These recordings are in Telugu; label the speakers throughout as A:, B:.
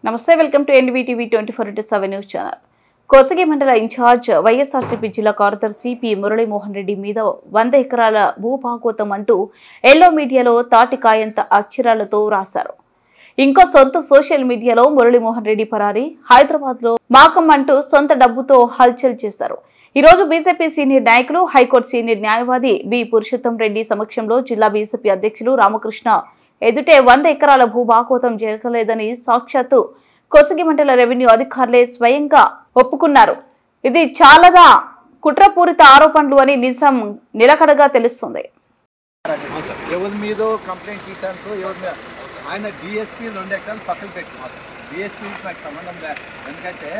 A: నమస్తే, welcome to NVTV 24/7 news channel. Kosagi మండల ఇన్ఛార్జ్ వైఎస్ఆర్సీపీ జిల్లా కార్యదర్శి పి మురళీమోహన్ రెడ్డి మీద 100 ఎకరాల భూభాగోతం అంటూ ఎల్లో మీడియాలో తాటికాయంత అక్షరాలతో రాశారు. ఇంకో సొంత సోషల్ మీడియాలో మురళీమోహన్ రెడ్డి పరారీ, హైదరాబాద్ లో మాకం అంటూ సొంత డబ్బుతో హల్చల్ చేశారు. ఈ రోజు బీజేపీ సీనియర్ నాయకులు, హైకోర్టు సీనియర్ న్యాయవాది బి పురుషోత్తం రెడ్డి సమక్షంలో జిల్లా బీజేపీ అధ్యక్షులు రామకృష్ణ ఎదుటే 100 ఎకరాల భూభాగోతం జరగలేదని సాక్షాత్తు కోసగి మండల రెవెన్యూ అధికారులే స్వయంగా ఒప్పుకున్నారు. ఇది చాలా కుట్రపూరిత ఆరోపణలు అని నిజం నిలకడగా తెలుస్తుంది.
B: ఎవరి మీద కంప్లైంట్ ఇవ్వడానికి ఆయన డిఎస్పీ 2 ఎకరాలు పక్కన పెట్టుకున్నారు. డిఎస్పీ నాకు సంబంధం లేదు, ఎందుకంటే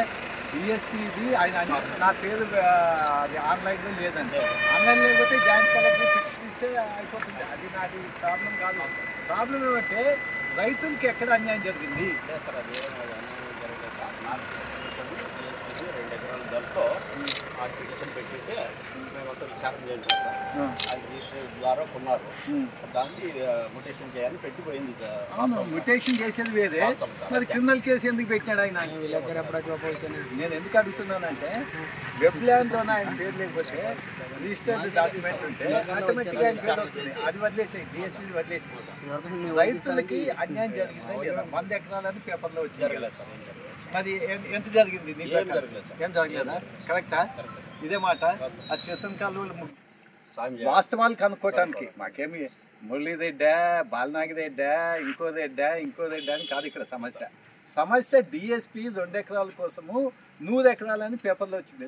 B: డిఎస్పీది ఆయన నా పేరు ఆన్లైన్లో లేదండి. ఆన్లైన్ లేకపోతే జాయింట్ కలెక్టర్ ఇస్తే అయిపోతుంది. అది నాది ప్రాబ్లం కాదు. ప్రాబ్లం ఏమంటే రైతులకి ఎక్కడ అన్యాయం జరిగింది?
C: అప్లికేషన్ పెట్టింటే మేమంతా విచారణ చేయించాం. అది రిజిస్టర్ ద్వారా కొన్నారు, దాన్ని ముటేషన్ చేయాలని పెట్టిపోయింది.
B: ముటేషన్ చేసేది వేరే, మరి క్రిమినల్ కేసు ఎందుకు పెట్టినాడు ఆయన? నేను ఎందుకు అడుగుతున్నానంటే వెబ్ ల్యాండ్లోనే ఆయన పేరు లేకపోతే రిజిస్టర్డ్ డాక్యుమెంట్ ఉంటే ఆటోమేటిక్గా ఆయన పేరు వస్తుంది. అది వదిలేసాయి, డిఎస్పీ వదిలేసి రైతులకి అన్యాయం జరిగిందా లేదా? 100 ఎకరాలని పేపర్లో వచ్చింది. మరి ఎంత జరిగింది? ఏం జరగలేదా? కరెక్టా? ఇదే మాట. ఆ చేతన్ కాలువలు వాస్తవాలు కనుక్కోవటానికి మాకేమి మురళీరెడ్డా, బాలనాగిరెడ్డా, ఇంకోరెడ్డా అని కాదు ఇక్కడ సమస్య. డిఎస్పీ 2 ఎకరాల కోసము 100 ఎకరాలని పేపర్లో వచ్చింది.